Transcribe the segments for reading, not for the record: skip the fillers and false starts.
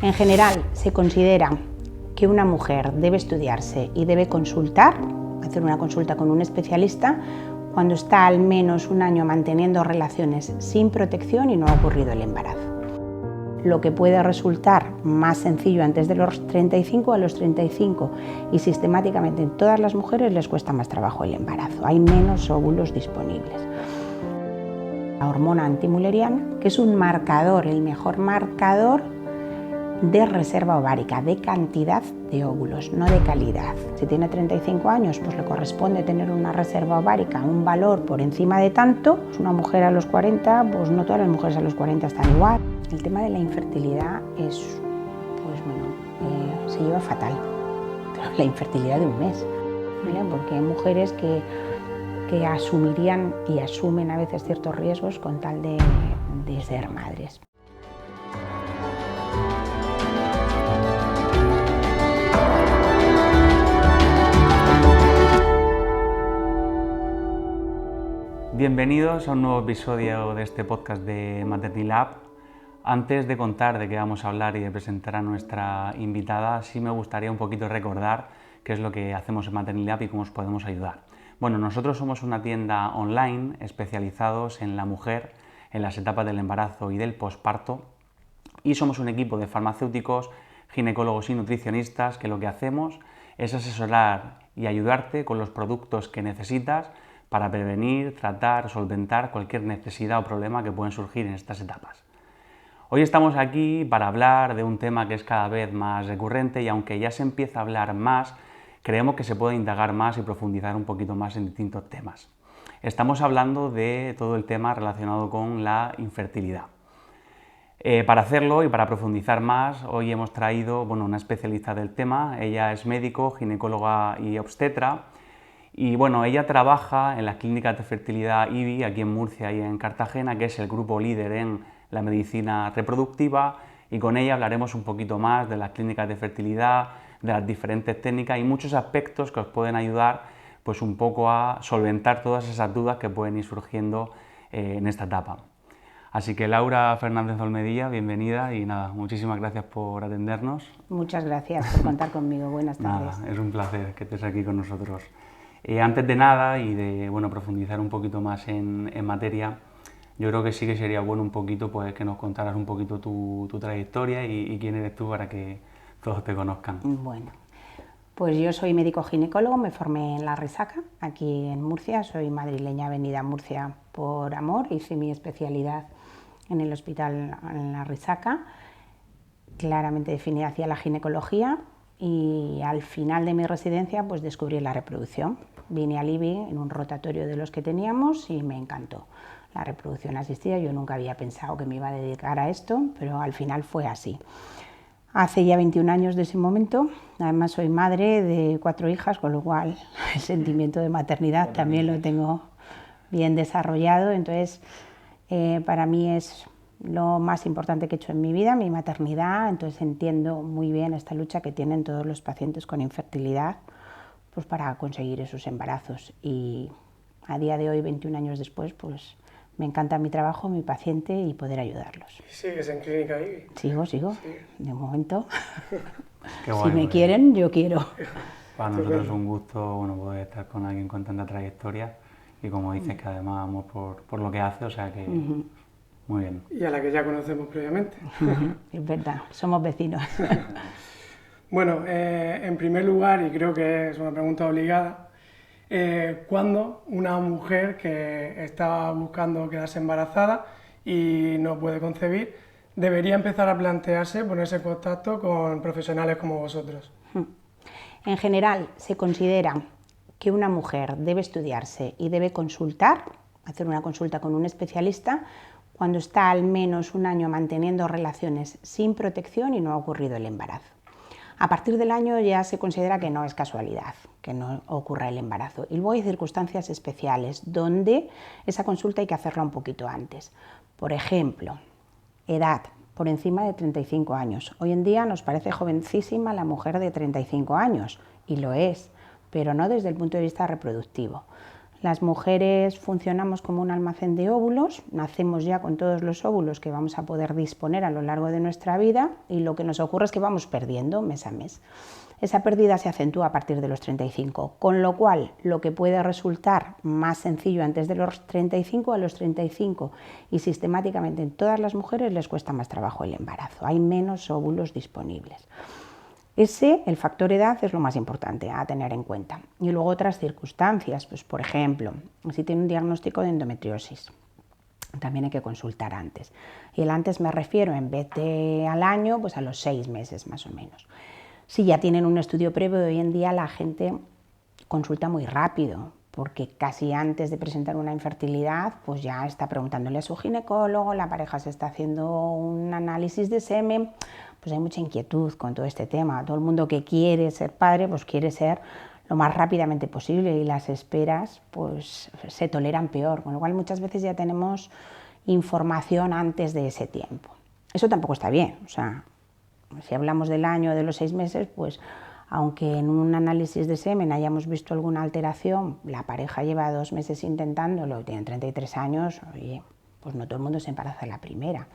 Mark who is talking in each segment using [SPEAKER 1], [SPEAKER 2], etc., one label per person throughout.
[SPEAKER 1] En general, se considera que una mujer debe estudiarse y debe consultar, hacer una consulta con un especialista, cuando está al menos un año manteniendo relaciones sin protección y no ha ocurrido el embarazo. Lo que puede resultar más sencillo antes de los 35 a los 35 y sistemáticamente en todas las mujeres les cuesta más trabajo el embarazo, hay menos óvulos disponibles. La hormona antimülleriana, que es un marcador, el mejor marcador de reserva ovárica, de cantidad de óvulos, no de calidad. Si tiene 35 años, pues le corresponde tener una reserva ovárica, un valor por encima de tanto. Una mujer a los 40, pues no todas las mujeres a los 40 están igual. El tema de la infertilidad es, se lleva fatal. La infertilidad de un mes, ¿vale? Porque hay mujeres que asumirían y asumen a veces ciertos riesgos con tal de ser madres.
[SPEAKER 2] Bienvenidos a un nuevo episodio de este podcast de Maternity Lab. Antes de contar de qué vamos a hablar y de presentar a nuestra invitada, sí me gustaría un poquito recordar qué es lo que hacemos en Maternity Lab y cómo os podemos ayudar. Bueno, nosotros somos una tienda online especializados en la mujer, en las etapas del embarazo y del posparto, y somos un equipo de farmacéuticos, ginecólogos y nutricionistas que lo que hacemos es asesorar y ayudarte con los productos que necesitas para prevenir, tratar, solventar cualquier necesidad o problema que pueden surgir en estas etapas. Hoy estamos aquí para hablar de un tema que es cada vez más recurrente y aunque ya se empieza a hablar más, creemos que se puede indagar más y profundizar un poquito más en distintos temas. Estamos hablando de todo el tema relacionado con la infertilidad. Para hacerlo y para profundizar más, hoy hemos traído una especialista del tema. Ella es médico, ginecóloga y obstetra. Y ella trabaja en las clínicas de fertilidad IBI aquí en Murcia y en Cartagena, que es el grupo líder en la medicina reproductiva, y con ella hablaremos un poquito más de las clínicas de fertilidad, de las diferentes técnicas y muchos aspectos que os pueden ayudar pues un poco a solventar todas esas dudas que pueden ir surgiendo en esta etapa. Así que Laura Fernández Olmedilla, bienvenida y nada, muchísimas gracias por atendernos.
[SPEAKER 1] Muchas gracias por contar conmigo, buenas tardes.
[SPEAKER 2] Nada, es un placer que estés aquí con nosotros. Antes de nada y de profundizar un poquito más en materia, yo creo que sí que sería bueno un poquito pues, que nos contaras un poquito tu trayectoria y quién eres tú para que todos te conozcan.
[SPEAKER 1] Bueno, pues yo soy médico ginecólogo, me formé en La Risaca, aquí en Murcia, soy madrileña venida a Murcia por amor, hice mi especialidad en el hospital en La Risaca, claramente definida hacia la ginecología, y al final de mi residencia pues descubrí la reproducción. Vine al IBI en un rotatorio de los que teníamos y me encantó la reproducción asistida. Yo nunca había pensado que me iba a dedicar a esto, pero al final fue así. Hace ya 21 años de ese momento, además soy madre de 4 hijas, con lo cual el sentimiento de maternidad también lo tengo bien desarrollado. Entonces, para mí es lo más importante que he hecho en mi vida, mi maternidad. Entonces entiendo muy bien esta lucha que tienen todos los pacientes con infertilidad pues para conseguir esos embarazos, y a día de hoy, 21 años después, pues me encanta mi trabajo, mi paciente y poder ayudarlos.
[SPEAKER 3] ¿Sigues en clínica IBI?
[SPEAKER 1] Sigo,
[SPEAKER 3] Sí.
[SPEAKER 1] de momento.
[SPEAKER 2] Qué guay,
[SPEAKER 1] si me quieren, yo quiero.
[SPEAKER 2] Para nosotros es un gusto poder estar con alguien con tanta trayectoria y como dices que además amor por lo que hace, o sea que muy bien.
[SPEAKER 3] Y a la que ya conocemos previamente.
[SPEAKER 1] Es verdad, somos vecinos.
[SPEAKER 3] Bueno, en primer lugar, y creo que es una pregunta obligada, ¿cuándo una mujer que está buscando quedarse embarazada y no puede concebir debería empezar a plantearse ponerse en contacto con profesionales como vosotros?
[SPEAKER 1] En general, se considera que una mujer debe estudiarse y debe consultar, hacer una consulta con un especialista, cuando está al menos un año manteniendo relaciones sin protección y no ha ocurrido el embarazo. A partir del año ya se considera que no es casualidad que no ocurra el embarazo. Y luego hay circunstancias especiales donde esa consulta hay que hacerla un poquito antes. Por ejemplo, edad por encima de 35 años. Hoy en día nos parece jovencísima la mujer de 35 años, y lo es, pero no desde el punto de vista reproductivo. Las mujeres funcionamos como un almacén de óvulos, nacemos ya con todos los óvulos que vamos a poder disponer a lo largo de nuestra vida y lo que nos ocurre es que vamos perdiendo mes a mes. Esa pérdida se acentúa a partir de los 35, con lo cual lo que puede resultar más sencillo antes de los 35, a los 35 y sistemáticamente en todas las mujeres les cuesta más trabajo el embarazo, hay menos óvulos disponibles. El factor edad, es lo más importante a tener en cuenta. Y luego otras circunstancias, pues por ejemplo, si tiene un diagnóstico de endometriosis, también hay que consultar antes. Y el antes me refiero, en vez de al año, pues a los 6 meses más o menos. Si ya tienen un estudio previo, hoy en día la gente consulta muy rápido, porque casi antes de presentar una infertilidad, pues ya está preguntándole a su ginecólogo, la pareja se está haciendo un análisis de semen, pues hay mucha inquietud con todo este tema. Todo el mundo que quiere ser padre, pues quiere ser lo más rápidamente posible y las esperas pues se toleran peor, con lo cual muchas veces ya tenemos información antes de ese tiempo. Eso tampoco está bien, o sea, si hablamos del año o de los 6 meses, pues aunque en un análisis de semen hayamos visto alguna alteración, la pareja lleva 2 meses intentándolo y tienen 33 años, oye, pues no todo el mundo se embaraza a la primera.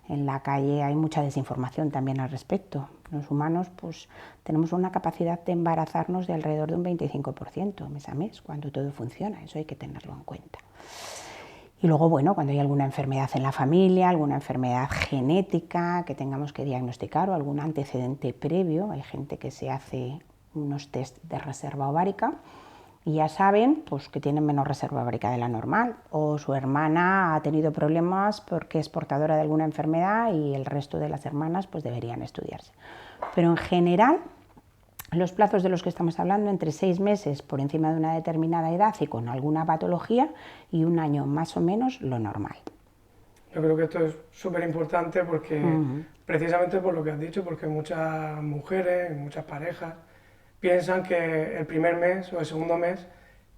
[SPEAKER 1] En la calle hay mucha desinformación también al respecto. Los humanos pues tenemos una capacidad de embarazarnos de alrededor de un 25% mes a mes, cuando todo funciona, eso hay que tenerlo en cuenta. Y luego, bueno, cuando hay alguna enfermedad en la familia, alguna enfermedad genética que tengamos que diagnosticar o algún antecedente previo, hay gente que se hace unos test de reserva ovárica y ya saben pues, que tienen menos reserva ovárica de la normal, o su hermana ha tenido problemas porque es portadora de alguna enfermedad y el resto de las hermanas pues, deberían estudiarse. Pero en general, los plazos de los que estamos hablando, entre 6 meses por encima de una determinada edad y con alguna patología, y 1 año más o menos lo normal.
[SPEAKER 3] Yo creo que esto es súper importante porque, precisamente por lo que has dicho, porque muchas mujeres, muchas parejas, piensan que el primer mes o el segundo mes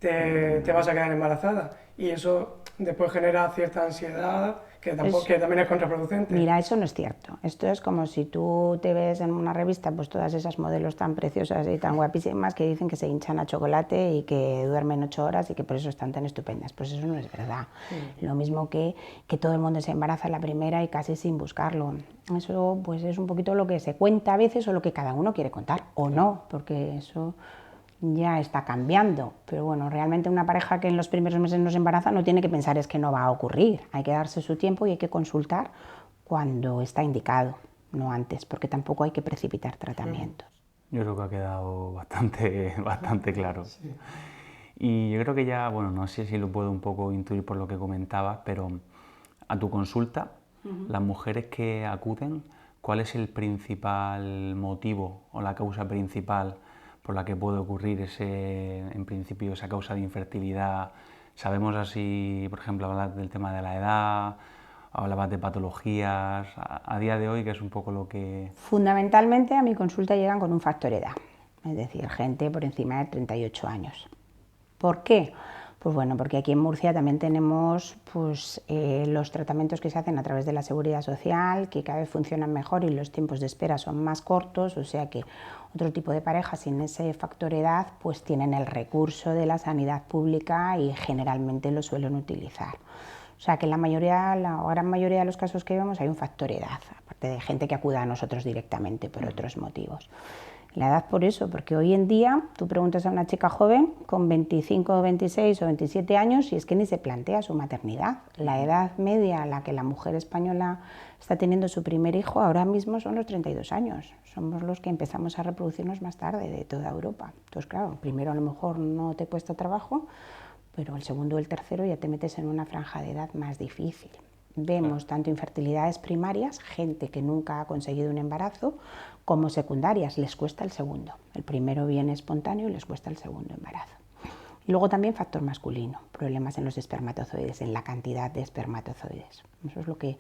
[SPEAKER 3] te vas a quedar embarazada y eso después genera cierta ansiedad que también es contraproducente.
[SPEAKER 1] Mira, eso no es cierto. Esto es como si tú te ves en una revista pues todas esas modelos tan preciosas y tan guapísimas que dicen que se hinchan a chocolate y que duermen 8 horas y que por eso están tan estupendas. Pues eso no es verdad. Lo mismo que todo el mundo se embaraza a la primera y casi sin buscarlo. Eso pues es un poquito lo que se cuenta a veces o lo que cada uno quiere contar o no, porque eso ya está cambiando, pero bueno, realmente una pareja que en los primeros meses no se embaraza no tiene que pensar es que no va a ocurrir, hay que darse su tiempo y hay que consultar cuando está indicado, no antes, porque tampoco hay que precipitar tratamientos.
[SPEAKER 2] Yo creo que ha quedado bastante claro. Sí. Y yo creo que ya, bueno, no sé si lo puedo un poco intuir por lo que comentabas, pero a tu consulta, las mujeres que acuden, ¿cuál es el principal motivo o la causa principal por la que puede ocurrir en principio esa causa de infertilidad? Sabemos así, por ejemplo, hablar del tema de la edad, hablabas de patologías, a día de hoy, que es un poco lo que...
[SPEAKER 1] Fundamentalmente a mi consulta llegan con un factor edad, es decir, gente por encima de 38 años. ¿Por qué? Pues bueno, porque aquí en Murcia también tenemos pues, los tratamientos que se hacen a través de la Seguridad Social, que cada vez funcionan mejor y los tiempos de espera son más cortos, o sea que otro tipo de parejas sin ese factor edad pues tienen el recurso de la sanidad pública y generalmente lo suelen utilizar. O sea que la gran mayoría de los casos que vemos hay un factor edad, aparte de gente que acuda a nosotros directamente por otros motivos. La edad por eso, porque hoy en día tú preguntas a una chica joven con 25, 26 o 27 años y es que ni se plantea su maternidad. La edad media a la que la mujer española está teniendo su primer hijo ahora mismo son los 32 años. Somos los que empezamos a reproducirnos más tarde de toda Europa. Entonces, claro, primero a lo mejor no te cuesta trabajo, pero el segundo o el tercero ya te metes en una franja de edad más difícil. Vemos tanto infertilidades primarias, gente que nunca ha conseguido un embarazo, como secundarias, les cuesta el segundo. El primero viene espontáneo y les cuesta el segundo embarazo. Y luego también factor masculino, problemas en los espermatozoides, en la cantidad de espermatozoides. Eso es lo que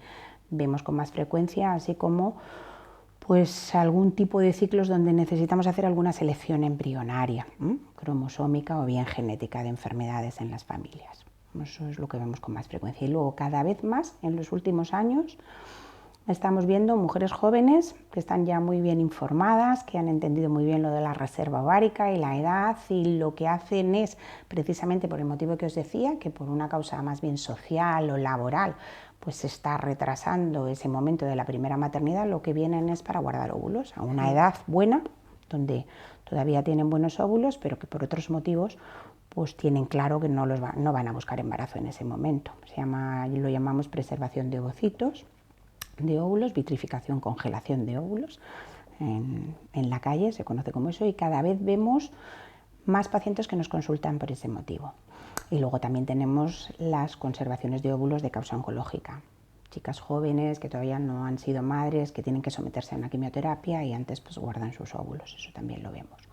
[SPEAKER 1] vemos con más frecuencia, así como pues algún tipo de ciclos donde necesitamos hacer alguna selección embrionaria, cromosómica o bien genética de enfermedades en las familias. Eso es lo que vemos con más frecuencia. Y luego cada vez más en los últimos años Estamos viendo mujeres jóvenes que están ya muy bien informadas, que han entendido muy bien lo de la reserva ovárica y la edad, y lo que hacen es, precisamente por el motivo que os decía, que por una causa más bien social o laboral, pues se está retrasando ese momento de la primera maternidad, lo que vienen es para guardar óvulos a una edad buena, donde todavía tienen buenos óvulos, pero que por otros motivos pues tienen claro que no van a buscar embarazo en ese momento. Lo llamamos preservación de ovocitos, de óvulos, vitrificación, congelación de óvulos. En la calle se conoce como eso, y cada vez vemos más pacientes que nos consultan por ese motivo. Y luego también tenemos las conservaciones de óvulos de causa oncológica. Chicas jóvenes que todavía no han sido madres, que tienen que someterse a una quimioterapia y antes pues guardan sus óvulos, eso también lo vemos.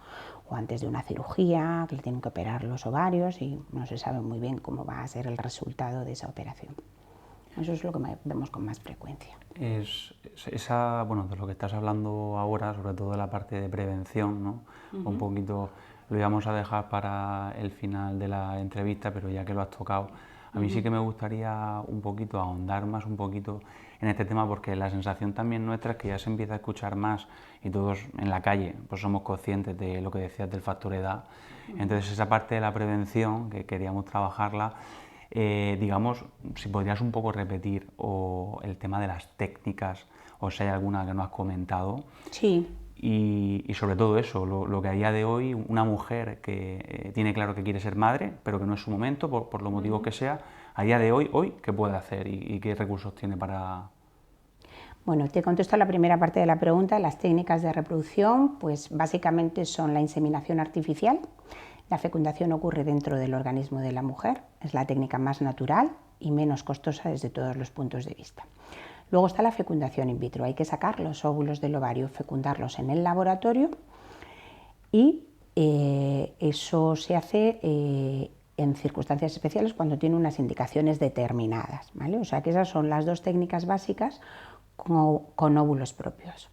[SPEAKER 1] O antes de una cirugía, que le tienen que operar los ovarios y no se sabe muy bien cómo va a ser el resultado de esa operación. Eso es lo que vemos con más frecuencia.
[SPEAKER 2] Bueno, de lo que estás hablando ahora, sobre todo de la parte de prevención, ¿no? Un poquito lo íbamos a dejar para el final de la entrevista, pero ya que lo has tocado, a mí sí que me gustaría un poquito ahondar más un poquito en este tema, porque la sensación también nuestra es que ya se empieza a escuchar más y todos en la calle pues somos conscientes de lo que decías del factor edad. Entonces esa parte de la prevención que queríamos trabajarla, digamos, si podrías un poco repetir el tema de las técnicas, o si hay alguna que no has comentado.
[SPEAKER 1] Sí.
[SPEAKER 2] Y sobre todo eso, lo que a día de hoy una mujer que tiene claro que quiere ser madre, pero que no es su momento, por los motivos que sea, a día de hoy, ¿qué puede hacer y qué recursos tiene para...?
[SPEAKER 1] Bueno, te contesto a la primera parte de la pregunta. Las técnicas de reproducción, pues básicamente son la inseminación artificial. La fecundación ocurre dentro del organismo de la mujer, es la técnica más natural y menos costosa desde todos los puntos de vista. Luego está la fecundación in vitro, hay que sacar los óvulos del ovario, fecundarlos en el laboratorio, y eso se hace en circunstancias especiales cuando tiene unas indicaciones determinadas, ¿vale? O sea que esas son las dos técnicas básicas con óvulos propios.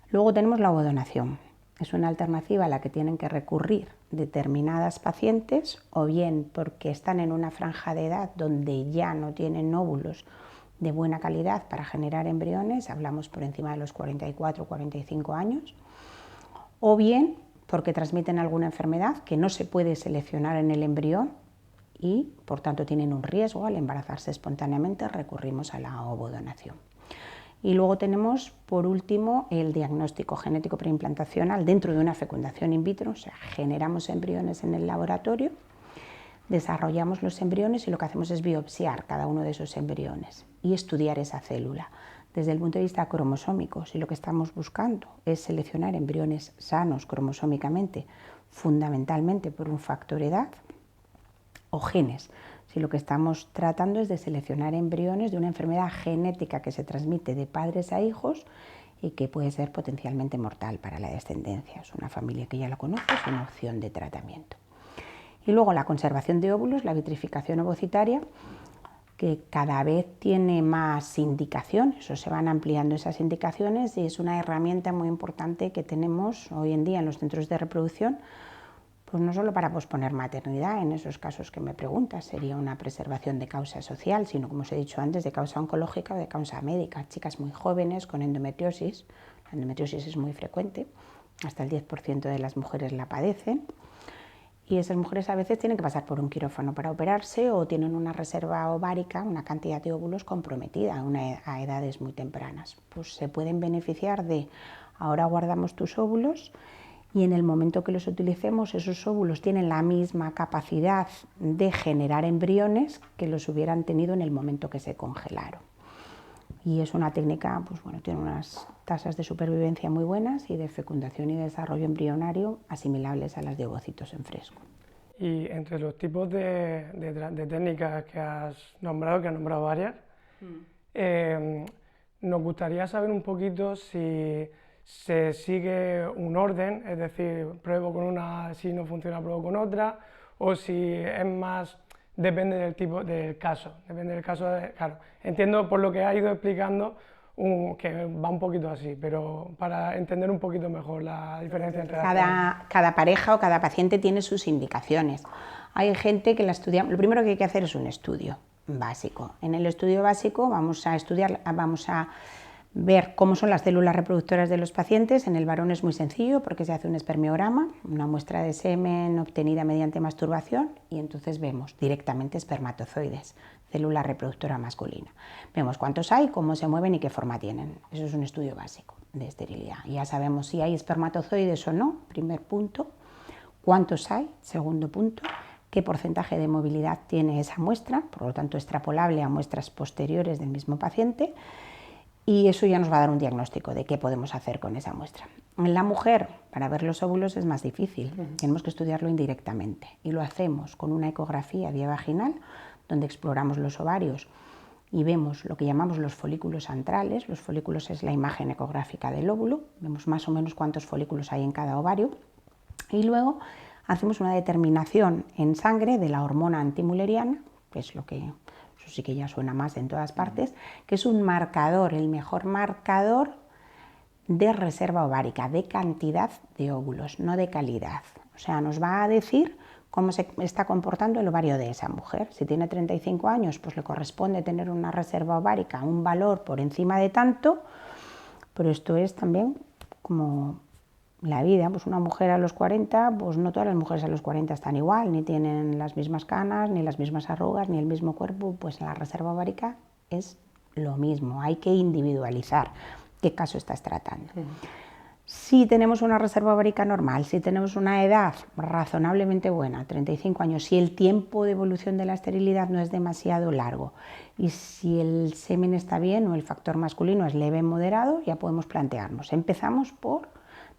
[SPEAKER 1] Luego tenemos la ovodonación. Es una alternativa a la que tienen que recurrir determinadas pacientes, o bien porque están en una franja de edad donde ya no tienen óvulos de buena calidad para generar embriones, hablamos por encima de los 44 o 45 años, o bien porque transmiten alguna enfermedad que no se puede seleccionar en el embrión y por tanto tienen un riesgo al embarazarse espontáneamente, recurrimos a la ovodonación. Y luego tenemos, por último, el diagnóstico genético preimplantacional dentro de una fecundación in vitro, o sea, generamos embriones en el laboratorio, desarrollamos los embriones y lo que hacemos es biopsiar cada uno de esos embriones y estudiar esa célula desde el punto de vista cromosómico. Si lo que estamos buscando es seleccionar embriones sanos cromosómicamente, fundamentalmente por un factor edad, o genes, si lo que estamos tratando es de seleccionar embriones de una enfermedad genética que se transmite de padres a hijos y que puede ser potencialmente mortal para la descendencia. Es una familia que ya lo conoce, es una opción de tratamiento. Y luego la conservación de óvulos, la vitrificación ovocitaria, que cada vez tiene más indicaciones, o se van ampliando esas indicaciones, y es una herramienta muy importante que tenemos hoy en día en los centros de reproducción, pues no solo para posponer maternidad, en esos casos que me preguntas, sería una preservación de causa social, sino, como os he dicho antes, de causa oncológica o de causa médica. Chicas muy jóvenes con endometriosis, la endometriosis es muy frecuente, hasta el 10% de las mujeres la padecen, y esas mujeres a veces tienen que pasar por un quirófano para operarse o tienen una reserva ovárica, una cantidad de óvulos comprometida a edades muy tempranas. Pues se pueden beneficiar de, ahora guardamos tus óvulos, y en el momento que los utilicemos, esos óvulos tienen la misma capacidad de generar embriones que los hubieran tenido en el momento que se congelaron. Y es una técnica, pues bueno, tiene unas tasas de supervivencia muy buenas y de fecundación y desarrollo embrionario asimilables a las de ovocitos en fresco.
[SPEAKER 3] Y entre los tipos de técnicas que has nombrado varias, nos gustaría saber un poquito si se sigue un orden, es decir, pruebo con una, si no funciona pruebo con otra, o si es más, depende del tipo del caso, claro, entiendo por lo que ha ido explicando que va un poquito así, pero para entender un poquito mejor la diferencia entre
[SPEAKER 1] cada pareja o cada paciente tiene sus indicaciones. Hay gente que la estudia, lo primero que hay que hacer es un estudio básico. En el estudio básico vamos a ver cómo son las células reproductoras de los pacientes. En el varón es muy sencillo porque se hace un espermiograma, una muestra de semen obtenida mediante masturbación y entonces vemos directamente espermatozoides, célula reproductora masculina. Vemos cuántos hay, cómo se mueven y qué forma tienen. Eso es un estudio básico de esterilidad. Ya sabemos si hay espermatozoides o no, primer punto, cuántos hay, segundo punto, qué porcentaje de movilidad tiene esa muestra, por lo tanto extrapolable a muestras posteriores del mismo paciente. Y eso ya nos va a dar un diagnóstico de qué podemos hacer con esa muestra. En la mujer, para ver los óvulos es más difícil, tenemos que estudiarlo indirectamente y lo hacemos con una ecografía vía vaginal donde exploramos los ovarios y vemos lo que llamamos los folículos antrales. Los folículos es la imagen ecográfica del óvulo, vemos más o menos cuántos folículos hay en cada ovario y luego hacemos una determinación en sangre de la hormona antimuleriana, que es lo que... eso sí que ya suena más en todas partes, que es un marcador, el mejor marcador de reserva ovárica, de cantidad de óvulos, no de calidad. O sea, nos va a decir cómo se está comportando el ovario de esa mujer. Si tiene 35 años, pues le corresponde tener una reserva ovárica, un valor por encima de tanto, pero esto es también como la vida, pues una mujer a los 40, pues no todas las mujeres a los 40 están igual, ni tienen las mismas canas, ni las mismas arrugas, ni el mismo cuerpo, pues la reserva ovárica es lo mismo, hay que individualizar qué caso estás tratando. Si tenemos una reserva ovárica normal, si tenemos una edad razonablemente buena, 35 años, si el tiempo de evolución de la esterilidad no es demasiado largo y si el semen está bien o el factor masculino es leve moderado, ya podemos plantearnos. Empezamos por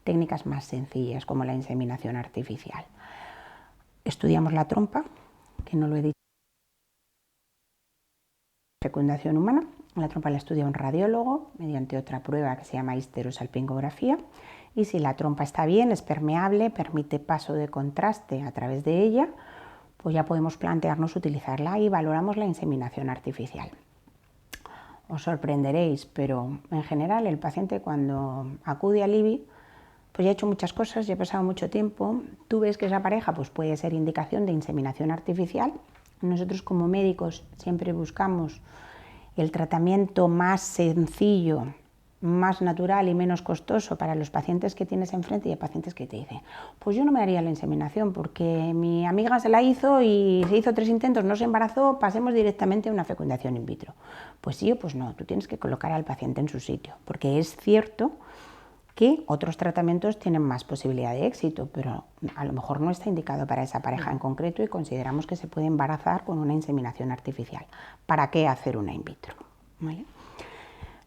[SPEAKER 1] técnicas más sencillas como la inseminación artificial. Estudiamos la trompa, que no lo he dicho. Fecundación humana. La trompa la estudia un radiólogo mediante otra prueba que se llama histerosalpingografía y si la trompa está bien, es permeable, permite paso de contraste a través de ella, pues ya podemos plantearnos utilizarla y valoramos la inseminación artificial. Os sorprenderéis, pero en general el paciente cuando acude al IBI pues ya he hecho muchas cosas, ya he pasado mucho tiempo, tú ves que esa pareja pues puede ser indicación de inseminación artificial. Nosotros como médicos siempre buscamos el tratamiento más sencillo, más natural y menos costoso para los pacientes que tienes enfrente y hay pacientes que te dicen, pues yo no me haría la inseminación porque mi amiga se la hizo y se hizo 3 intentos, no se embarazó, pasemos directamente a una fecundación in vitro. Pues sí o pues no, tú tienes que colocar al paciente en su sitio, porque es cierto que otros tratamientos tienen más posibilidad de éxito, pero a lo mejor no está indicado para esa pareja en concreto y consideramos que se puede embarazar con una inseminación artificial. ¿Para qué hacer una in vitro? ¿Vale?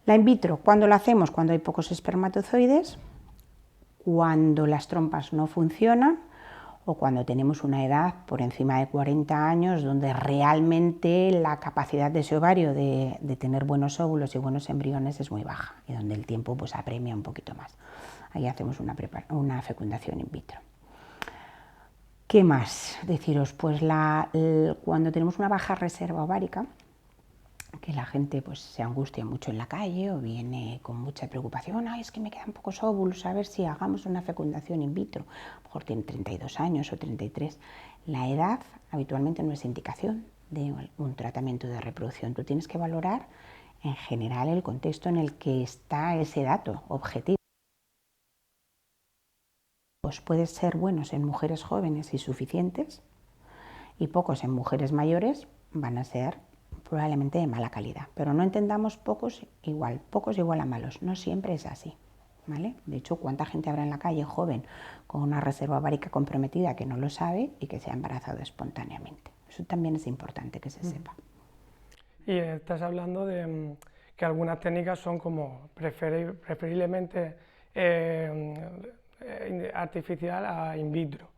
[SPEAKER 1] La in vitro, ¿cuándo la hacemos? Cuando hay pocos espermatozoides, cuando las trompas no funcionan o cuando tenemos una edad por encima de 40 años donde realmente la capacidad de ese ovario de tener buenos óvulos y buenos embriones es muy baja y donde el tiempo pues apremia un poquito más. Ahí hacemos una fecundación in vitro. ¿Qué más deciros? Pues cuando tenemos una baja reserva ovárica, que la gente pues se angustia mucho en la calle o viene con mucha preocupación, ay, es que me quedan pocos óvulos, a ver si hagamos una fecundación in vitro. A lo mejor tiene 32 años o 33. La edad habitualmente no es indicación de un tratamiento de reproducción. Tú tienes que valorar en general el contexto en el que está ese dato objetivo. Pues pueden ser buenos en mujeres jóvenes y suficientes y pocos en mujeres mayores van a ser probablemente de mala calidad, pero no entendamos pocos igual a malos, no siempre es así, ¿vale? De hecho, ¿cuánta gente habrá en la calle joven con una reserva ovárica comprometida que no lo sabe y que se ha embarazado espontáneamente? Eso también es importante que se sepa.
[SPEAKER 3] Y estás hablando de que algunas técnicas son como preferiblemente artificial a in vitro.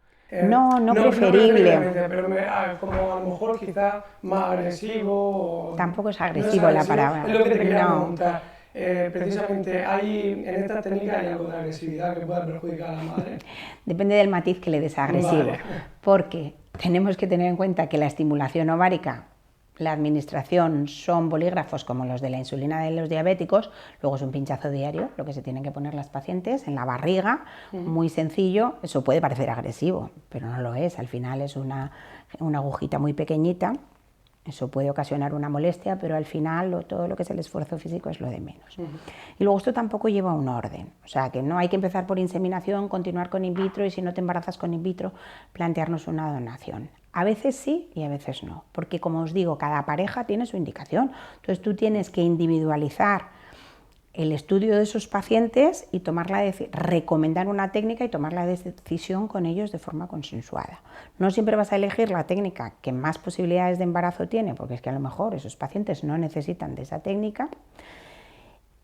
[SPEAKER 1] No preferible.
[SPEAKER 3] Pero como a lo mejor quizás más agresivo.
[SPEAKER 1] Tampoco es agresivo la palabra.
[SPEAKER 3] Es lo que te quería preguntar. Precisamente, en esta técnica hay algo de agresividad que pueda perjudicar a la madre.
[SPEAKER 1] Depende del matiz que le des agresivo, vale. Porque tenemos que tener en cuenta que la estimulación ovárica, la administración son bolígrafos como los de la insulina de los diabéticos, luego es un pinchazo diario, lo que se tienen que poner las pacientes en la barriga, muy sencillo. Eso puede parecer agresivo, pero no lo es, al final es una agujita muy pequeñita Eso puede ocasionar una molestia, pero al final todo lo que es el esfuerzo físico es lo de menos. Y luego esto tampoco lleva un orden, o sea que no hay que empezar por inseminación, continuar con in vitro y si no te embarazas con in vitro, plantearnos una donación. A veces sí y a veces no, porque como os digo, cada pareja tiene su indicación, entonces tú tienes que individualizar el estudio de esos pacientes y recomendar una técnica y tomar la decisión con ellos de forma consensuada. No siempre vas a elegir la técnica que más posibilidades de embarazo tiene, porque es que a lo mejor esos pacientes no necesitan de esa técnica,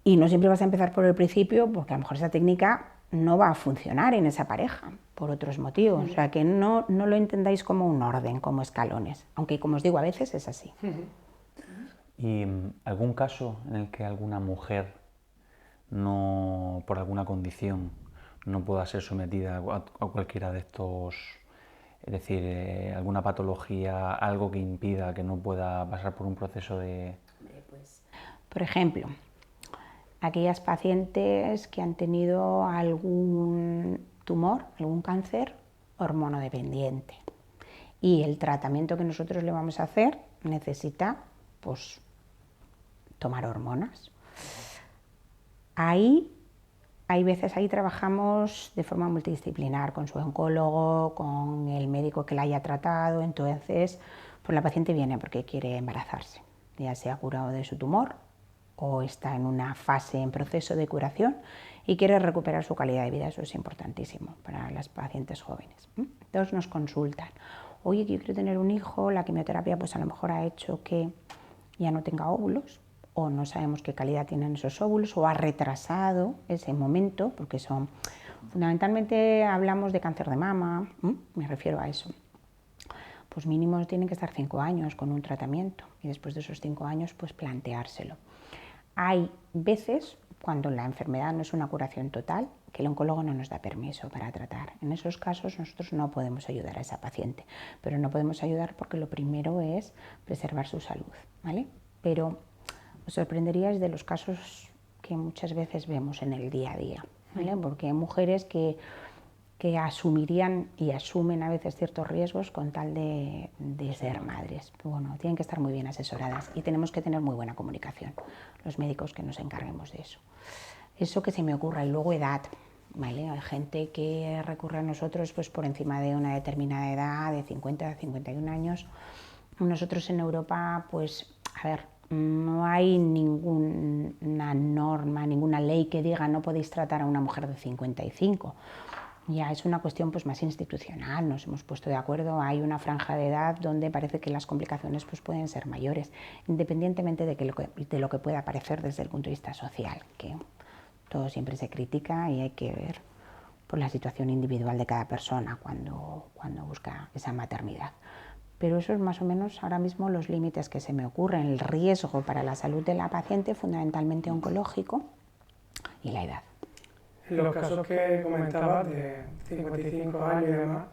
[SPEAKER 1] y no siempre vas a empezar por el principio, porque a lo mejor esa técnica no va a funcionar en esa pareja, por otros motivos. O sea, que no lo entendáis como un orden, como escalones, aunque como os digo, a veces es así.
[SPEAKER 2] ¿Y algún caso en el que alguna mujer no, por alguna condición, no pueda ser sometida a cualquiera de estos, es decir, alguna patología, algo que impida que no pueda pasar por un proceso de...
[SPEAKER 1] Por ejemplo, aquellas pacientes que han tenido algún tumor, algún cáncer hormonodependiente y el tratamiento que nosotros le vamos a hacer necesita pues tomar hormonas. Hay veces ahí trabajamos de forma multidisciplinar con su oncólogo, con el médico que la haya tratado, entonces pues la paciente viene porque quiere embarazarse, ya se ha curado de su tumor o está en una fase en proceso de curación y quiere recuperar su calidad de vida, eso es importantísimo para las pacientes jóvenes. Entonces nos consultan, oye, yo quiero tener un hijo, la quimioterapia pues a lo mejor ha hecho que ya no tenga óvulos, o no sabemos qué calidad tienen esos óvulos, o ha retrasado ese momento, porque fundamentalmente hablamos de cáncer de mama, me refiero a eso. Pues mínimo tienen que estar 5 años con un tratamiento y después de esos 5 años pues planteárselo. Hay veces, cuando la enfermedad no es una curación total, que el oncólogo no nos da permiso para tratar. En esos casos nosotros no podemos ayudar a esa paciente, pero no podemos ayudar porque lo primero es preservar su salud, ¿vale? Pero os sorprenderíais de los casos que muchas veces vemos en el día a día, ¿vale? Porque hay mujeres que asumirían y asumen a veces ciertos riesgos con tal de ser madres. Pero bueno, tienen que estar muy bien asesoradas y tenemos que tener muy buena comunicación, los médicos que nos encarguemos de eso. Eso que se me ocurra, y luego edad, ¿vale? Hay gente que recurre a nosotros pues por encima de una determinada edad, de 50 a 51 años. Nosotros en Europa, pues, a ver, no hay ninguna norma, ninguna ley que diga no podéis tratar a una mujer de 55. Ya es una cuestión pues más institucional, nos hemos puesto de acuerdo, hay una franja de edad donde parece que las complicaciones pues pueden ser mayores, independientemente de lo que pueda parecer desde el punto de vista social, que todo siempre se critica y hay que ver por la situación individual de cada persona cuando busca esa maternidad. Pero eso es más o menos ahora mismo los límites que se me ocurren, el riesgo para la salud de la paciente, fundamentalmente oncológico, y la edad.
[SPEAKER 3] En los casos que comentabas de 55 años y demás,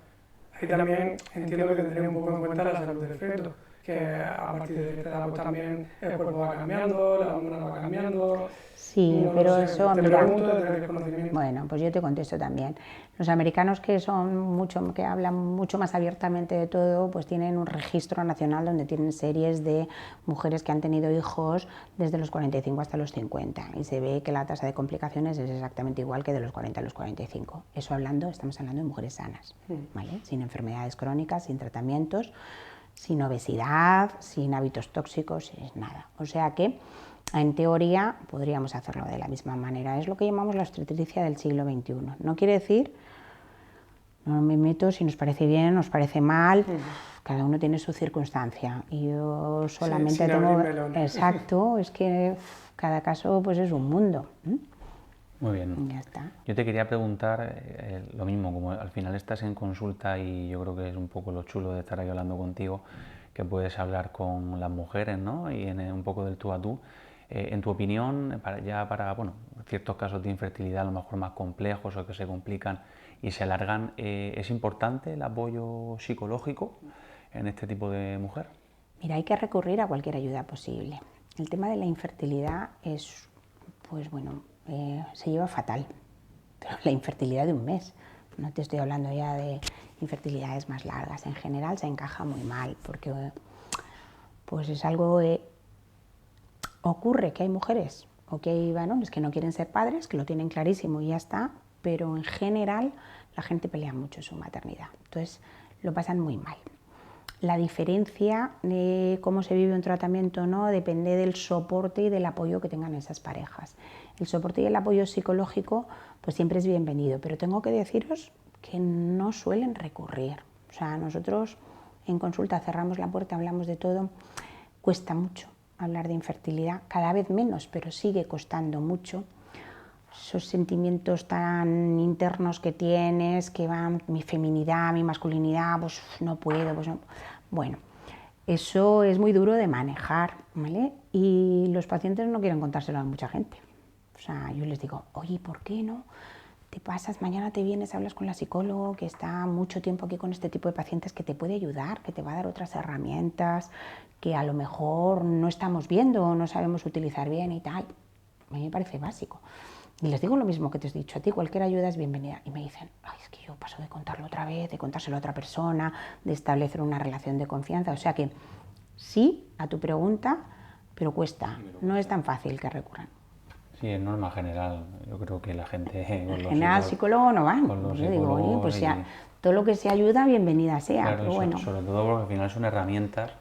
[SPEAKER 3] ahí también entiendo que tendría un poco en cuenta la salud del feto, que a partir de esta edad pues también el cuerpo va cambiando, la hormona va cambiando.
[SPEAKER 1] Sí,
[SPEAKER 3] no
[SPEAKER 1] pero
[SPEAKER 3] sé,
[SPEAKER 1] eso,
[SPEAKER 3] te
[SPEAKER 1] mira,
[SPEAKER 3] pregunto desde el desconocimiento.
[SPEAKER 1] bueno, pues yo te contesto también. Los americanos que hablan mucho más abiertamente de todo, pues tienen un registro nacional donde tienen series de mujeres que han tenido hijos desde los 45 hasta los 50 y se ve que la tasa de complicaciones es exactamente igual que de los 40 a los 45. Eso estamos hablando de mujeres sanas, ¿vale? Sin enfermedades crónicas, sin tratamientos, sin obesidad, sin hábitos tóxicos, sin nada. O sea que en teoría podríamos hacerlo de la misma manera. Es lo que llamamos la obstetricia del siglo XXI. No quiere decir, no me meto si nos parece bien, nos parece mal, cada uno tiene su circunstancia. Y yo solamente tengo... Exacto, es que cada caso pues es un mundo.
[SPEAKER 2] Muy bien.
[SPEAKER 1] Ya está.
[SPEAKER 2] Yo te quería preguntar lo mismo, como al final estás en consulta y yo creo que es un poco lo chulo de estar aquí hablando contigo, que puedes hablar con las mujeres, ¿no? Y en un poco del tú a tú. En tu opinión, para ciertos casos de infertilidad a lo mejor más complejos o que se complican y se alargan, ¿es importante el apoyo psicológico en este tipo de mujer?
[SPEAKER 1] Mira, hay que recurrir a cualquier ayuda posible. El tema de la infertilidad es, pues bueno, se lleva fatal, pero la infertilidad de un mes, no te estoy hablando ya de infertilidades más largas, en general se encaja muy mal, porque pues es algo... ocurre que hay mujeres o que hay varones que no quieren ser padres, que lo tienen clarísimo y ya está, pero en general la gente pelea mucho su maternidad, entonces lo pasan muy mal. La diferencia de cómo se vive un tratamiento o no depende del soporte y del apoyo que tengan esas parejas. El soporte y el apoyo psicológico pues siempre es bienvenido, pero tengo que deciros que no suelen recurrir. O sea, nosotros en consulta cerramos la puerta, hablamos de todo, cuesta mucho hablar de infertilidad, cada vez menos, pero sigue costando mucho. Esos sentimientos tan internos que tienes, que van mi feminidad, mi masculinidad, pues no puedo, pues no. Bueno, eso es muy duro de manejar, ¿vale? Y los pacientes no quieren contárselo a mucha gente. O sea, yo les digo, oye, ¿por qué no? Te pasas, mañana te vienes, hablas con la psicóloga que está mucho tiempo aquí con este tipo de pacientes, que te puede ayudar, que te va a dar otras herramientas que a lo mejor no estamos viendo o no sabemos utilizar bien y tal. A mí me parece básico. Y les digo lo mismo que te he dicho a ti, cualquier ayuda es bienvenida. Y me dicen, ay, es que yo paso de contarlo otra vez, de contárselo a otra persona, de establecer una relación de confianza. O sea que sí a tu pregunta, pero cuesta. No es tan fácil que recurran.
[SPEAKER 2] Sí, es norma general. Yo creo que la gente...
[SPEAKER 1] En general, psicólogo no van. Yo digo, oye, pues ya, todo lo que sea ayuda, bienvenida sea.
[SPEAKER 2] Claro,
[SPEAKER 1] pero bueno.
[SPEAKER 2] sobre todo porque al final son herramientas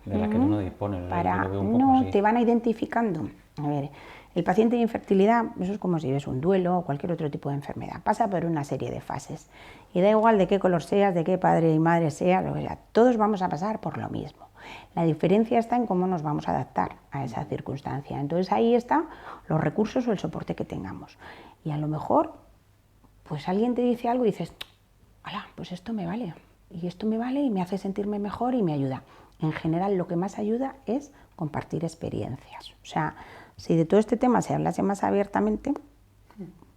[SPEAKER 2] de las que tú no dispones.
[SPEAKER 1] Para,
[SPEAKER 2] yo lo veo un poco
[SPEAKER 1] no,
[SPEAKER 2] así.
[SPEAKER 1] te van identificando. A ver, el paciente de infertilidad, eso es como si ves un duelo o cualquier otro tipo de enfermedad. Pasa por una serie de fases. Y da igual de qué color seas, de qué padre y madre seas, lo que sea, todos vamos a pasar por lo mismo. La diferencia está en cómo nos vamos a adaptar a esa circunstancia. Entonces ahí están los recursos o el soporte que tengamos. Y a lo mejor, pues alguien te dice algo y dices, ¡hala! Pues esto me vale. Y esto me vale y me hace sentirme mejor y me ayuda. En general, lo que más ayuda es compartir experiencias. O sea, si de todo este tema se hablase más abiertamente,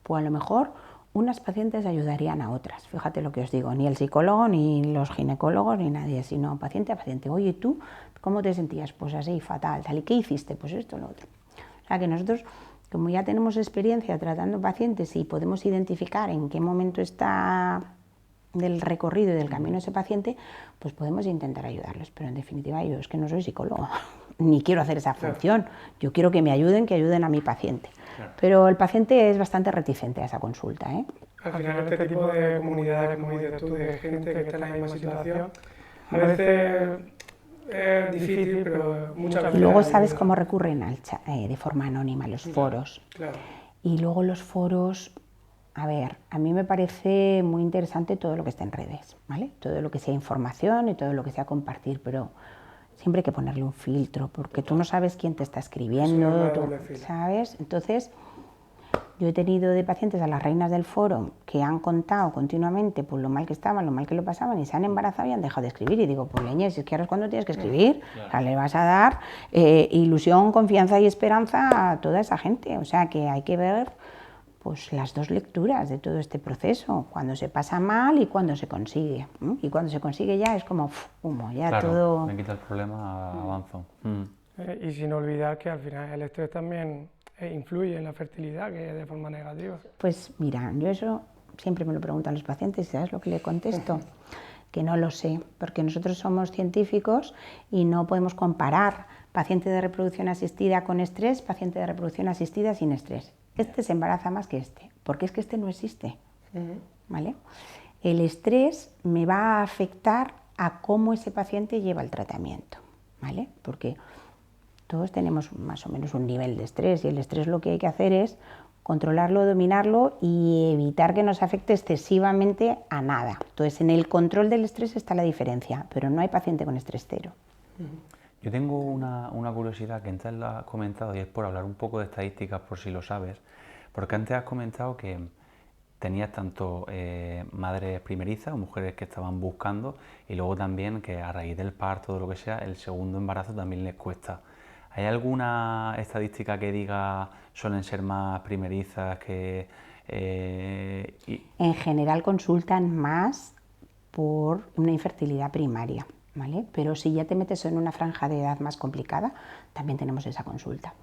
[SPEAKER 1] pues a lo mejor unas pacientes ayudarían a otras. Fíjate lo que os digo, ni el psicólogo, ni los ginecólogos, ni nadie, sino paciente a paciente. Oye, ¿tú cómo te sentías? Pues así, fatal, tal. ¿Y qué hiciste? Pues esto, lo otro. O sea, que nosotros, como ya tenemos experiencia tratando pacientes y podemos identificar en qué momento está del recorrido y del camino ese paciente, pues podemos intentar ayudarlos. Pero en definitiva, yo es que no soy psicólogo, ni quiero hacer esa función. Yo quiero que me ayuden, que ayuden a mi paciente. Claro. Pero el paciente es bastante reticente a esa consulta, ¿eh?
[SPEAKER 3] Al final, este tipo de comunidades, como dices tú, de gente que está en la misma situación, a veces es difícil, pero muchas veces...
[SPEAKER 1] Y luego sabes cómo recurren al chat, de forma anónima a los foros.
[SPEAKER 3] Claro.
[SPEAKER 1] Y luego los foros... A ver, a mí me parece muy interesante todo lo que está en redes, ¿vale? Todo lo que sea información y todo lo que sea compartir, pero siempre hay que ponerle un filtro, porque tú no sabes quién te está escribiendo, tú, ¿sabes? Entonces, yo he tenido de pacientes a las reinas del foro que han contado continuamente pues, lo mal que estaban, lo mal que lo pasaban y se han embarazado y han dejado de escribir. Y digo, pues leña, si es que ahora es cuando tienes que escribir, claro. O sea, le vas a dar ilusión, confianza y esperanza a toda esa gente. O sea, que hay que ver pues las dos lecturas de todo este proceso, cuando se pasa mal y cuando se consigue. Y cuando se consigue ya es como humo, ya
[SPEAKER 2] claro,
[SPEAKER 1] todo...
[SPEAKER 2] me quita el problema, avanzo.
[SPEAKER 3] Y sin olvidar que al final el estrés también influye en la fertilidad, que es de forma negativa.
[SPEAKER 1] Pues mira, yo eso siempre me lo preguntan los pacientes, ¿sabes lo que le contesto? Que no lo sé, porque nosotros somos científicos y no podemos comparar paciente de reproducción asistida con estrés, paciente de reproducción asistida sin estrés. Este se embaraza más que este, porque es que este no existe, ¿vale? El estrés me va a afectar a cómo ese paciente lleva el tratamiento, ¿vale? Porque todos tenemos más o menos un nivel de estrés y el estrés lo que hay que hacer es controlarlo, dominarlo y evitar que nos afecte excesivamente a nada. Entonces, en el control del estrés está la diferencia, pero no hay paciente con estrés cero.
[SPEAKER 2] Yo tengo una curiosidad que antes la has comentado y es por hablar un poco de estadísticas, por si lo sabes, porque antes has comentado que tenías tanto madres primerizas o mujeres que estaban buscando y luego también que a raíz del parto o de lo que sea, el segundo embarazo también les cuesta. ¿Hay alguna estadística que diga suelen ser más primerizas que...?
[SPEAKER 1] En general consultan más por una infertilidad primaria, ¿vale? Pero si ya te metes en una franja de edad más complicada, también tenemos esa consulta.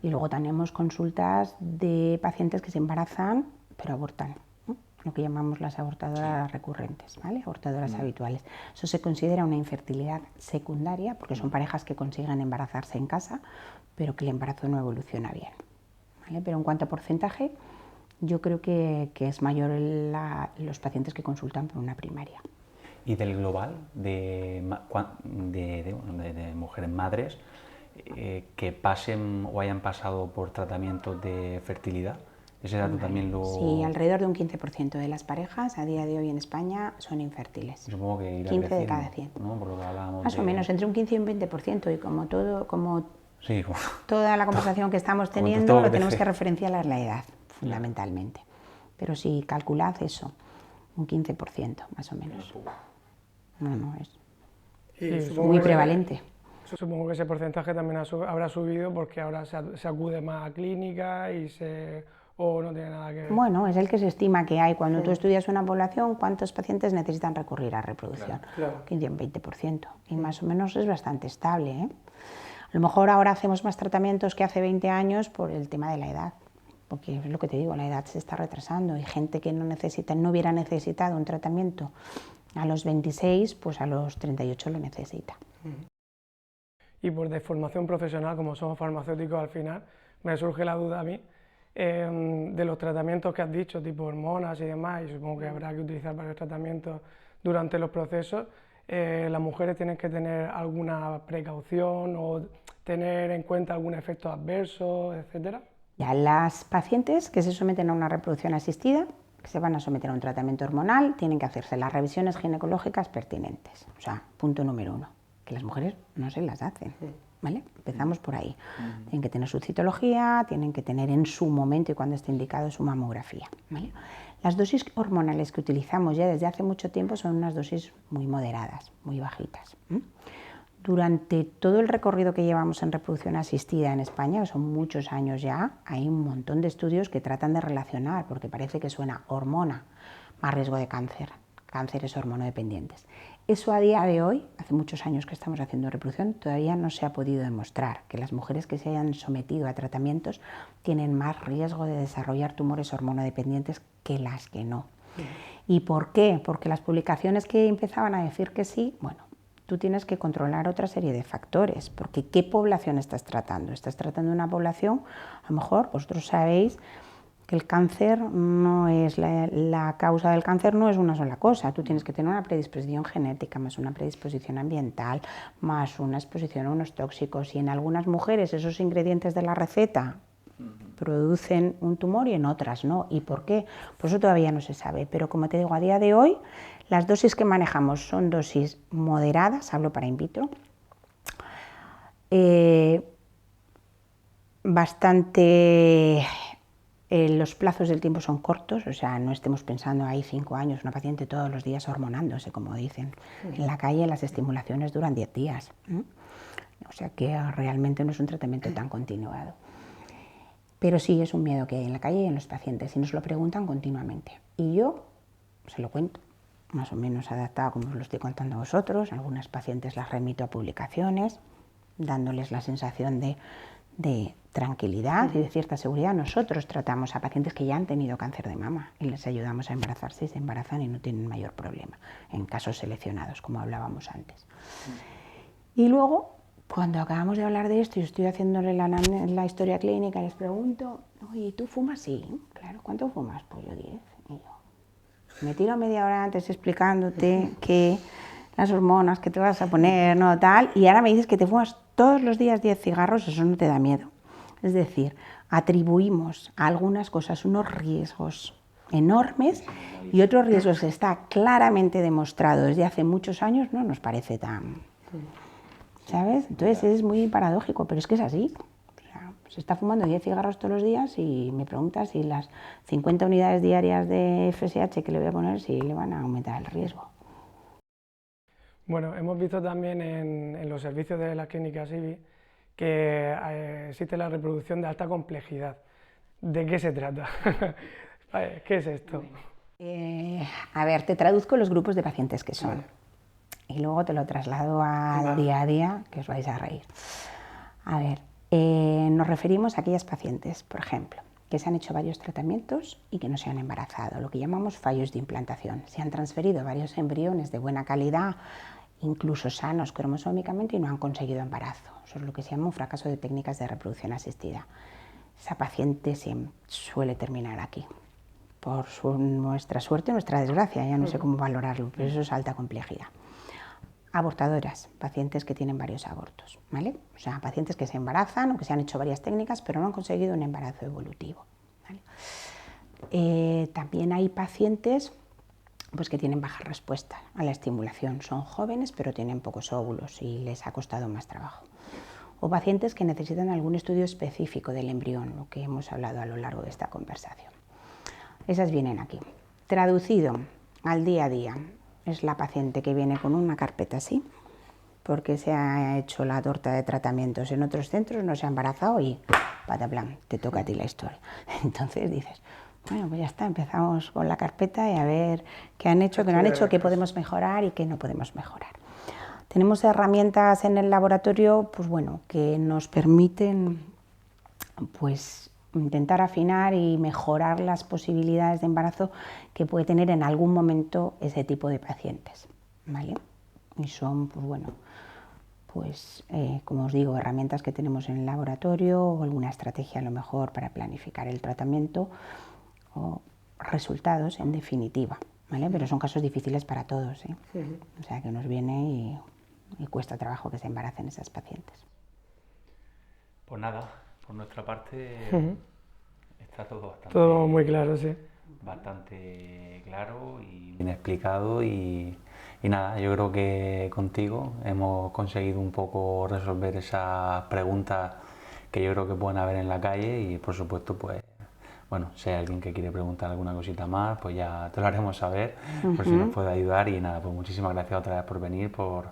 [SPEAKER 1] Y luego tenemos consultas de pacientes que se embarazan pero abortan, ¿no? lo que llamamos las abortadoras recurrentes, ¿vale? Abortadoras habituales. Eso se considera una infertilidad secundaria porque son parejas que consiguen embarazarse en casa, pero que el embarazo no evoluciona bien, ¿vale? Pero en cuanto a porcentaje, yo creo que es mayor los pacientes que consultan por una primaria.
[SPEAKER 2] ¿Y del global de mujeres madres que pasen o hayan pasado por tratamientos de fertilidad? Ese dato también lo...
[SPEAKER 1] Sí, alrededor de un 15% de las parejas a día de hoy en España son infértiles.
[SPEAKER 2] Supongo que irá
[SPEAKER 1] 15 de
[SPEAKER 2] creciendo,
[SPEAKER 1] cada 100.
[SPEAKER 2] ¿no? Por lo que hablábamos
[SPEAKER 1] Más o menos, entre un 15 y un 20%, y como
[SPEAKER 2] sí,
[SPEAKER 1] toda la conversación que estamos teniendo,
[SPEAKER 2] todo
[SPEAKER 1] lo
[SPEAKER 2] lo
[SPEAKER 1] tenemos
[SPEAKER 2] crece.
[SPEAKER 1] que referenciar a la edad, fundamentalmente. Pero si calculad eso, un 15% más o menos. No, es muy prevalente.
[SPEAKER 3] Supongo que ese porcentaje también habrá subido porque ahora se acude más a clínicas o no tiene nada que ver.
[SPEAKER 1] Bueno, es el que se estima que hay. Cuando tú estudias una población, ¿cuántos pacientes necesitan recurrir a reproducción?
[SPEAKER 3] Claro.
[SPEAKER 1] 15 un 20%. Y más o menos es bastante estable, ¿eh? A lo mejor ahora hacemos más tratamientos que hace 20 años por el tema de la edad. Porque es lo que te digo, la edad se está retrasando. Hay gente que no hubiera necesitado un tratamiento a los 26, pues a los 38 lo necesita.
[SPEAKER 3] Y por deformación profesional, como somos farmacéuticos al final, me surge la duda a mí de los tratamientos que has dicho, tipo hormonas y demás, y supongo que habrá que utilizar varios tratamientos durante los procesos. ¿Las mujeres tienen que tener alguna precaución o tener en cuenta algún efecto adverso, etcétera?
[SPEAKER 1] Ya las pacientes que se someten a una reproducción asistida, que se van a someter a un tratamiento hormonal, tienen que hacerse las revisiones ginecológicas pertinentes. O sea, punto número 1, que las mujeres no se las hacen, ¿vale? Empezamos por ahí. Tienen que tener su citología, tienen que tener en su momento y cuando esté indicado su mamografía, ¿vale? Las dosis hormonales que utilizamos ya desde hace mucho tiempo son unas dosis muy moderadas, muy bajitas. Durante todo el recorrido que llevamos en reproducción asistida en España, que son muchos años ya, hay un montón de estudios que tratan de relacionar, porque parece que suena hormona más riesgo de cáncer, cánceres hormonodependientes. Eso a día de hoy, hace muchos años que estamos haciendo reproducción, todavía no se ha podido demostrar que las mujeres que se hayan sometido a tratamientos tienen más riesgo de desarrollar tumores hormonodependientes que las que no. ¿Y por qué? Porque las publicaciones que empezaban a decir que sí, bueno, tú tienes que controlar otra serie de factores, porque ¿qué población estás tratando? Estás tratando una población, a lo mejor vosotros sabéis que el cáncer no es la causa del cáncer no es una sola cosa, tú tienes que tener una predisposición genética, más una predisposición ambiental, más una exposición a unos tóxicos, y en algunas mujeres esos ingredientes de la receta producen un tumor y en otras no. ¿Y por qué? Pues eso todavía no se sabe, pero como te digo, a día de hoy las dosis que manejamos son dosis moderadas, hablo para in vitro, los plazos del tiempo son cortos, o sea, no estemos pensando ahí 5 años, una paciente todos los días hormonándose, como dicen. En la calle las estimulaciones duran 10 días, o sea que realmente no es un tratamiento tan continuado. Pero sí es un miedo que hay en la calle y en los pacientes, y nos lo preguntan continuamente. Y yo se lo cuento, más o menos adaptado como os lo estoy contando a vosotros. Algunas pacientes las remito a publicaciones, dándoles la sensación de tranquilidad y de cierta seguridad. Nosotros tratamos a pacientes que ya han tenido cáncer de mama y les ayudamos a embarazarse y se embarazan y no tienen mayor problema, en casos seleccionados, como hablábamos antes. Y luego, cuando acabamos de hablar de esto y estoy haciéndole la historia clínica, les pregunto, oye, ¿tú fumas? Sí, claro, ¿cuánto fumas? Pues yo 10. Y yo me tiro media hora antes explicándote que las hormonas que te vas a poner, no tal, y ahora me dices que te fumas todos los días 10 cigarros, eso no te da miedo. Es decir, atribuimos a algunas cosas unos riesgos enormes y otros riesgos que está claramente demostrado desde hace muchos años, no nos parece tan... ¿Sabes? Entonces es muy paradójico, pero es que es así. O sea, se está fumando 10 cigarros todos los días y me preguntas si las 50 unidades diarias de FSH que le voy a poner, si le van a aumentar el riesgo.
[SPEAKER 3] Bueno, hemos visto también en los servicios de la clínica SIBI que existe la reproducción de alta complejidad. ¿De qué se trata? ¿Qué es esto?
[SPEAKER 1] A ver, te traduzco los grupos de pacientes que son. Vale. Y luego te lo traslado al día a día, que os vais a reír. A ver, nos referimos a aquellas pacientes, por ejemplo, que se han hecho varios tratamientos y que no se han embarazado, lo que llamamos fallos de implantación. Se han transferido varios embriones de buena calidad, incluso sanos cromosómicamente, y no han conseguido embarazo. Eso es lo que se llama un fracaso de técnicas de reproducción asistida. Esa paciente se suele terminar aquí. Por nuestra suerte o nuestra desgracia, ya no sé cómo valorarlo, pero eso es alta complejidad. Abortadoras, pacientes que tienen varios abortos, ¿vale? O sea, pacientes que se embarazan o que se han hecho varias técnicas pero no han conseguido un embarazo evolutivo, ¿vale? También hay pacientes pues, que tienen baja respuesta a la estimulación, son jóvenes pero tienen pocos óvulos y les ha costado más trabajo. O pacientes que necesitan algún estudio específico del embrión, lo que hemos hablado a lo largo de esta conversación. Esas vienen aquí. Traducido al día a día, es la paciente que viene con una carpeta así, porque se ha hecho la torta de tratamientos en otros centros, no se ha embarazado y pataplan, te toca a ti la historia. Entonces dices, bueno, pues ya está, empezamos con la carpeta y a ver qué han hecho, qué no han hecho, qué podemos mejorar y qué no podemos mejorar. Tenemos herramientas en el laboratorio, pues bueno, que nos permiten pues intentar afinar y mejorar las posibilidades de embarazo que puede tener en algún momento ese tipo de pacientes, ¿vale? Y son, pues bueno, como os digo, herramientas que tenemos en el laboratorio o alguna estrategia a lo mejor para planificar el tratamiento o resultados en definitiva, ¿vale? Pero son casos difíciles para todos, ¿eh? O sea que nos viene y cuesta trabajo que se embaracen esas pacientes.
[SPEAKER 2] Pues nada, por nuestra parte está
[SPEAKER 3] todo muy claro, sí.
[SPEAKER 2] Bastante claro y bien explicado y nada, yo creo que contigo hemos conseguido un poco resolver esas preguntas que yo creo que pueden haber en la calle y por supuesto pues bueno, si hay alguien que quiere preguntar alguna cosita más pues ya te lo haremos saber por si nos puede ayudar y nada, pues muchísimas gracias otra vez por venir, por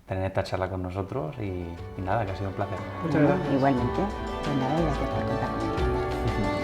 [SPEAKER 2] tener esta charla con nosotros y nada, que ha sido un placer.
[SPEAKER 3] Muchas gracias.
[SPEAKER 1] Igualmente, pues nada, gracias por contar conmigo.